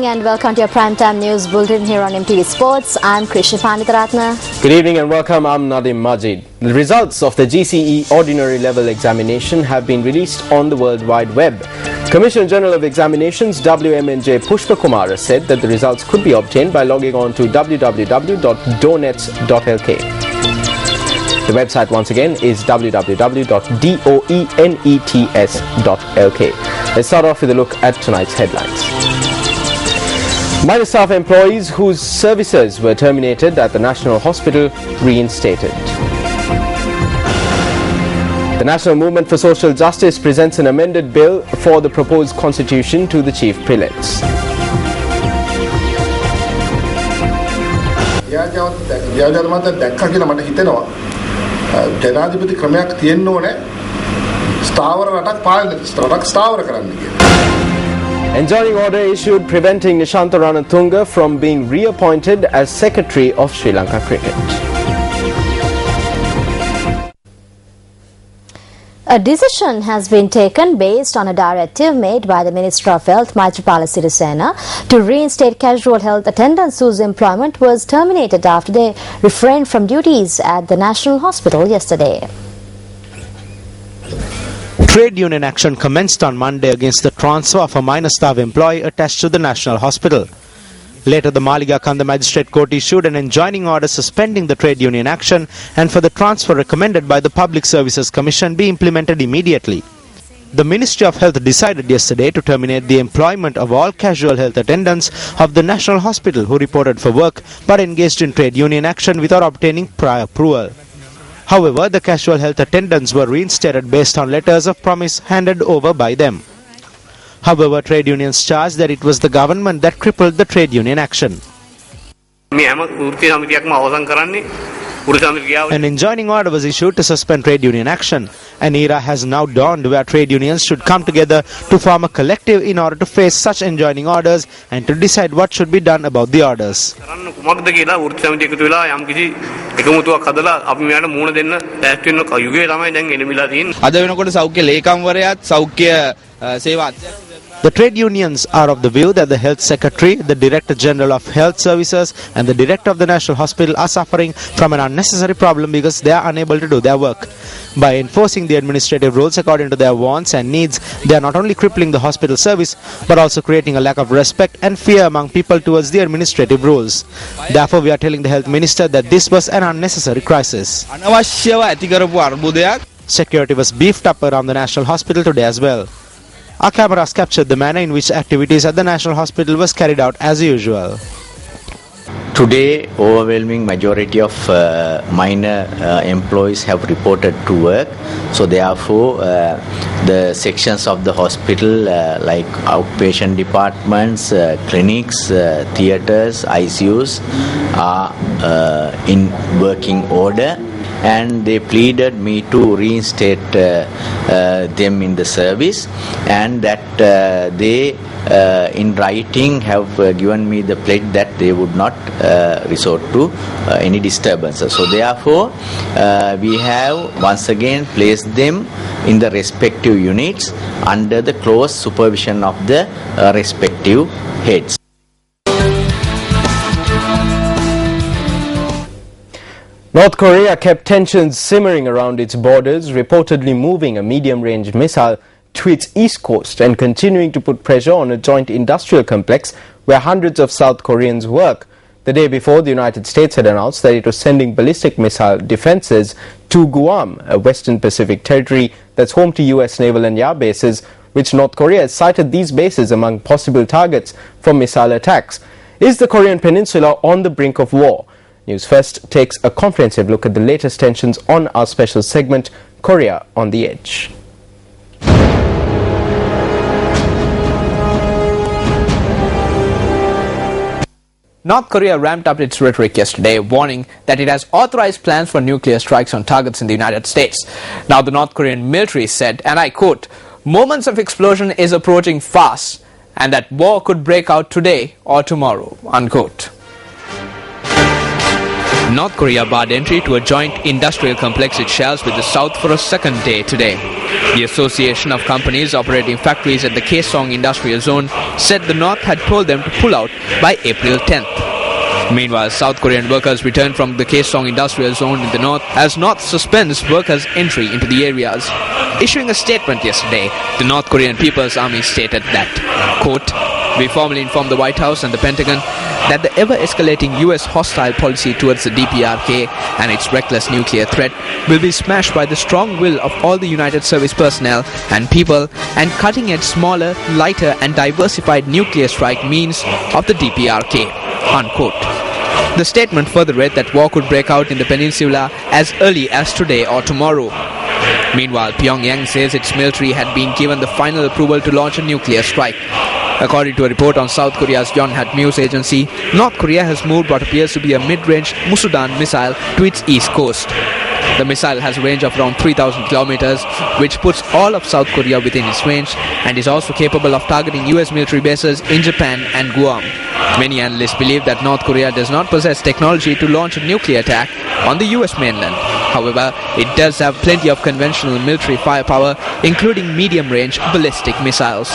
evening and welcome to your primetime news bulletin here on MTV Sports. I'm Krishna Panditaratna. Good evening and welcome. I'm Nadim Majid. The results of the GCE Ordinary Level Examination have been released on the World Wide Web. Commissioner General of Examinations WMNJ Pushpakumara said that the results could be obtained by logging on to www.donets.lk. The website once again is www.doenets.lk. Let's start off with a look at tonight's headlines. Minor staff employees whose services were terminated at the National Hospital reinstated. The National Movement for Social Justice presents an amended bill for the proposed constitution to the Chief Prelates. ජනාධිපති ක්‍රමයක් තියෙන්න ඕනේ ස්ථාවර රටක් රටක් ස්ථාවර කරන්න කියලා. Enjoining order issued preventing Nishantha Ranatunga from being reappointed as Secretary of Sri Lanka Cricket. A decision has been taken based on a directive made by the Minister of Health Maithripala Sirisena to reinstate casual health attendants whose employment was terminated after they refrained from duties at the National Hospital yesterday. Trade union action commenced on Monday against the transfer of a minor staff employee attached to the National Hospital. Later, the Maliga Kanda Magistrate Court issued an enjoining order suspending the trade union action and for the transfer recommended by the Public Services Commission be implemented immediately. The Ministry of Health decided yesterday to terminate the employment of all casual health attendants of the National Hospital who reported for work but engaged in trade union action without obtaining prior approval. However, the casual health attendants were reinstated based on letters of promise handed over by them. However, trade unions charged that it was the government that crippled the trade union action. An enjoining order was issued to suspend trade union action. An era has now dawned where trade unions should come together to form a collective in order to face such enjoining orders and to decide what should be done about the orders. The trade unions are of the view that the Health Secretary, the Director General of Health Services and the Director of the National Hospital are suffering from an unnecessary problem because they are unable to do their work. By enforcing the administrative rules according to their wants and needs, they are not only crippling the hospital service but also creating a lack of respect and fear among people towards the administrative rules. Therefore, we are telling the Health Minister that this was an unnecessary crisis. Security was beefed up around the National Hospital today as well. Our cameras captured the manner in which activities at the National Hospital was carried out as usual. Today, overwhelming majority of minor employees have reported to work. So therefore, the sections of the hospital like outpatient departments, clinics, theatres, ICUs are in working order. And they pleaded me to reinstate them in the service, and that they in writing have given me the pledge that they would not resort to any disturbances. So therefore, we have once again placed them in the respective units under the close supervision of the respective heads. North Korea kept tensions simmering around its borders, reportedly moving a medium-range missile to its east coast and continuing to put pressure on a joint industrial complex where hundreds of South Koreans work. The day before, the United States had announced that it was sending ballistic missile defenses to Guam, a Western Pacific territory that's home to U.S. naval and air bases, which North Korea has cited these bases among possible targets for missile attacks. Is the Korean peninsula on the brink of war? News First takes a comprehensive look at the latest tensions on our special segment, Korea on the Edge. North Korea ramped up its rhetoric yesterday, warning that it has authorized plans for nuclear strikes on targets in the United States. Now, the North Korean military said, and I quote, "Moments of explosion is approaching fast, and that war could break out today or tomorrow," unquote. North Korea barred entry to a joint industrial complex it shares with the South for a second day today. The Association of Companies Operating Factories at the Kaesong Industrial Zone said the North had told them to pull out by April 10th. Meanwhile, South Korean workers returned from the Kaesong Industrial Zone in the North as North suspends workers' entry into the areas. Issuing a statement yesterday, the North Korean People's Army stated that, quote, "We formally informed the White House and the Pentagon that the ever-escalating US hostile policy towards the DPRK and its reckless nuclear threat will be smashed by the strong will of all the United Service personnel and people and cutting-edge smaller, lighter and diversified nuclear strike means of the DPRK," unquote. The statement further read that war could break out in the peninsula as early as today or tomorrow. Meanwhile, Pyongyang says its military had been given the final approval to launch a nuclear strike. According to a report on South Korea's Yonhap news agency, North Korea has moved what appears to be a mid-range Musudan missile to its east coast. The missile has a range of around 3,000 kilometers, which puts all of South Korea within its range, and is also capable of targeting US military bases in Japan and Guam. Many analysts believe that North Korea does not possess technology to launch a nuclear attack on the US mainland. However, it does have plenty of conventional military firepower, including medium-range ballistic missiles.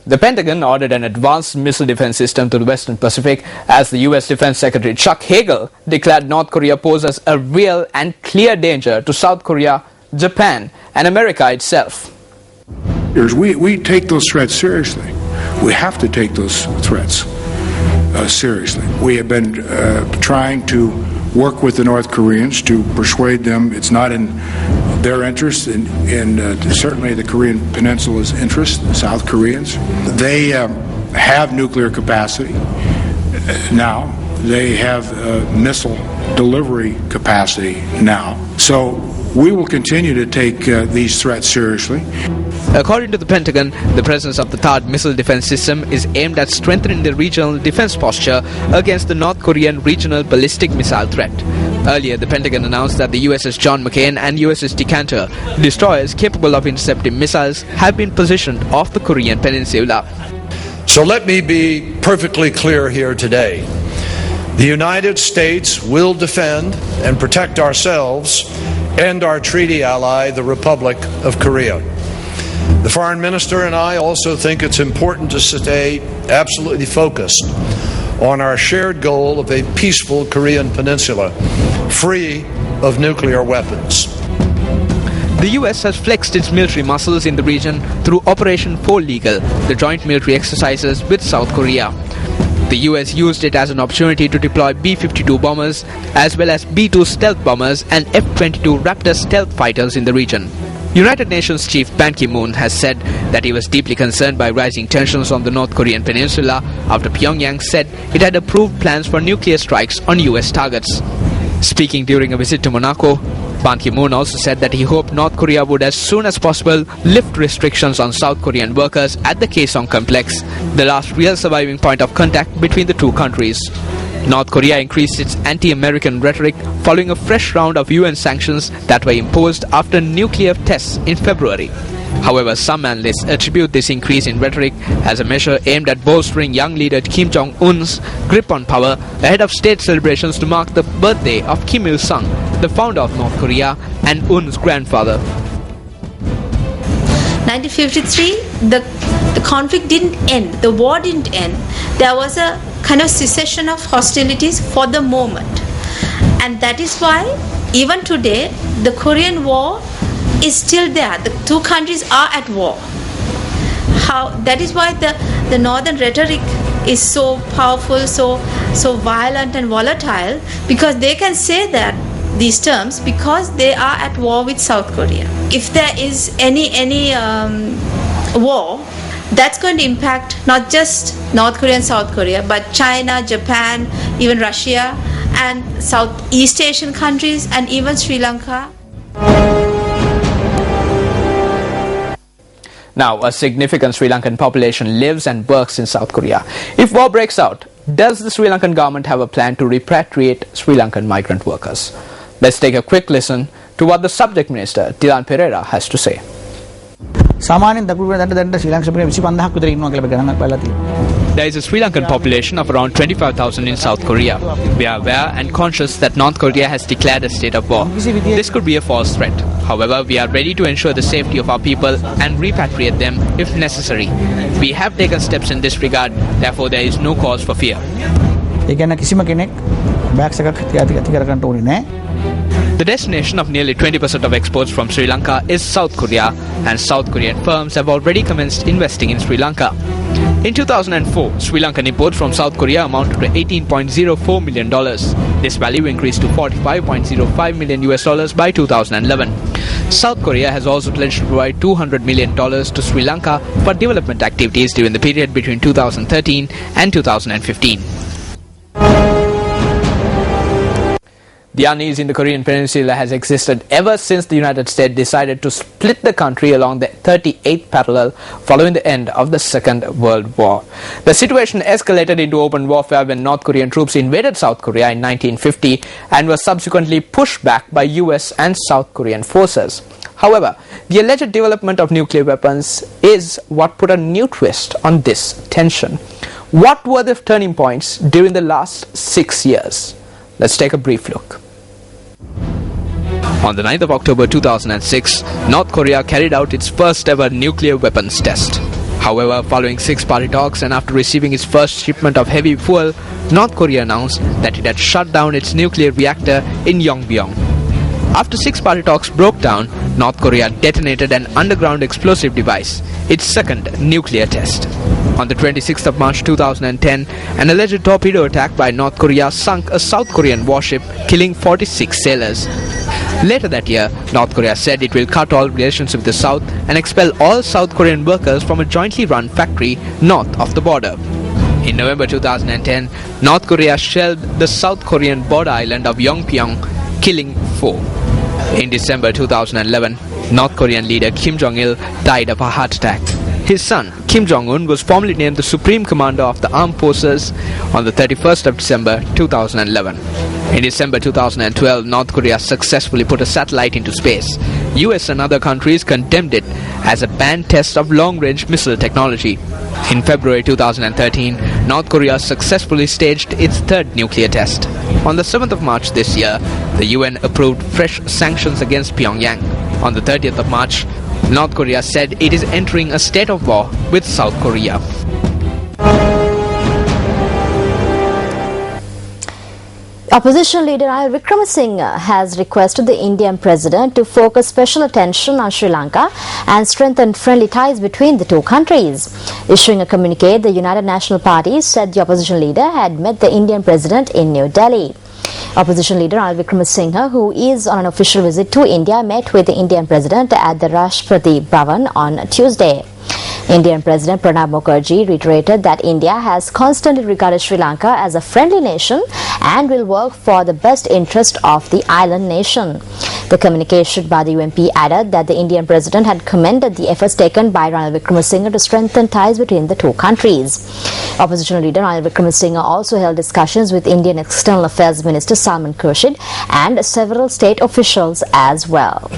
The Pentagon ordered an advanced missile defense system to the Western Pacific as the U.S. Defense Secretary Chuck Hagel declared North Korea poses a real and clear danger to South Korea, Japan, and America itself. We take those threats seriously. We have to take those threats seriously. We have been trying to work with the North Koreans to persuade them it's not in their interest, in certainly the Korean Peninsula's interest, the South Koreans. They have nuclear capacity now. They have missile delivery capacity now. So we will continue to take these threats seriously. According to the Pentagon, the presence of the THAAD missile defense system is aimed at strengthening the regional defense posture against the North Korean regional ballistic missile threat. Earlier, the Pentagon announced that the USS John McCain and USS Decanter, destroyers capable of intercepting missiles, have been positioned off the Korean peninsula. So let me be perfectly clear here today. The United States will defend and protect ourselves and our treaty ally, the Republic of Korea. The Foreign Minister and I also think it's important to stay absolutely focused on our shared goal of a peaceful Korean peninsula, free of nuclear weapons. The US has flexed its military muscles in the region through Operation Foal Eagle, the joint military exercises with South Korea. The US used it as an opportunity to deploy B-52 bombers as well as B-2 stealth bombers and F-22 Raptor stealth fighters in the region. United Nations Chief Ban Ki-moon has said that he was deeply concerned by rising tensions on the North Korean peninsula after Pyongyang said it had approved plans for nuclear strikes on US targets. Speaking during a visit to Monaco, Ban Ki-moon also said that he hoped North Korea would as soon as possible lift restrictions on South Korean workers at the Kaesong complex, the last real surviving point of contact between the two countries. North Korea increased its anti-American rhetoric following a fresh round of UN sanctions that were imposed after nuclear tests in February. However, some analysts attribute this increase in rhetoric as a measure aimed at bolstering young leader Kim Jong-un's grip on power ahead of state celebrations to mark the birthday of Kim Il-sung, the founder of North Korea and Un's grandfather. 1953, the conflict didn't end, the war didn't end. There was a kind of cessation of hostilities for the moment. And that is why, even today, the Korean War is still there. The two countries are at war. That is why the northern rhetoric is so powerful, so violent and volatile, because they can say that these terms because they are at war with South Korea. If there is any war, that's going to impact not just North Korea and South Korea, but China, Japan, even Russia, and Southeast Asian countries, and even Sri Lanka. Now, a significant Sri Lankan population lives and works in South Korea. If war breaks out, does the Sri Lankan government have a plan to repatriate Sri Lankan migrant workers? Let's take a quick listen to what the subject minister, Tilan Pereira, has to say. there is a Sri Lankan population of around 25,000 in South Korea. We are aware and conscious that North Korea has declared a state of war. This could be a false threat. However, we are ready to ensure the safety of our people and repatriate them if necessary. We have taken steps in this regard, therefore there is no cause for fear. The destination of nearly 20% of exports from Sri Lanka is South Korea, and South Korean firms have already commenced investing in Sri Lanka. In 2004, Sri Lankan imports from South Korea amounted to $18.04 million. This value increased to $45.05 million US by 2011. South Korea has also pledged to provide $200 million to Sri Lanka for development activities during the period between 2013 and 2015. The unease in the Korean Peninsula has existed ever since the United States decided to split the country along the 38th parallel following the end of the Second World War. The situation escalated into open warfare when North Korean troops invaded South Korea in 1950 and were subsequently pushed back by US and South Korean forces. However, the alleged development of nuclear weapons is what put a new twist on this tension. What were the turning points during the last 6 years? Let's take a brief look. On the 9th of October 2006, North Korea carried out its first ever nuclear weapons test. However, following 6-party talks and after receiving its first shipment of heavy fuel, North Korea announced that it had shut down its nuclear reactor in Yongbyon. After 6-party talks broke down, North Korea detonated an underground explosive device, its second nuclear test. On the 26th of March 2010, an alleged torpedo attack by North Korea sunk a South Korean warship, killing 46 sailors. Later that year, North Korea said it will cut all relations with the South and expel all South Korean workers from a jointly run factory north of the border. In November 2010, North Korea shelled the South Korean border island of Yongbyon, killing 4. In December 2011, North Korean leader Kim Jong-il died of a heart attack. His son, Kim Jong-un, was formally named the Supreme Commander of the Armed Forces on the 31st of December 2011. In December 2012, North Korea successfully put a satellite into space. US and other countries condemned it as a banned test of long-range missile technology. In February 2013, North Korea successfully staged its third nuclear test. On the 7th of March this year, the UN approved fresh sanctions against Pyongyang. On the 30th of March, North Korea said it is entering a state of war with South Korea. Opposition leader Ranil Wickremesinghe has requested the Indian president to focus special attention on Sri Lanka and strengthen friendly ties between the two countries. Issuing a communique, the United National Party said the opposition leader had met the Indian president in New Delhi. Opposition leader Ranil Wickremesinghe, who is on an official visit to India, met with the Indian president at the Rashtrapati Bhavan on Tuesday. Indian President Pranab Mukherjee reiterated that India has constantly regarded Sri Lanka as a friendly nation and will work for the best interest of the island nation. The communique issued by the UNP added that the Indian President had commended the efforts taken by Ranil Wickremesinghe to strengthen ties between the two countries. Opposition leader Ranil Wickremesinghe also held discussions with Indian External Affairs Minister Salman Khurshid and several state officials as well.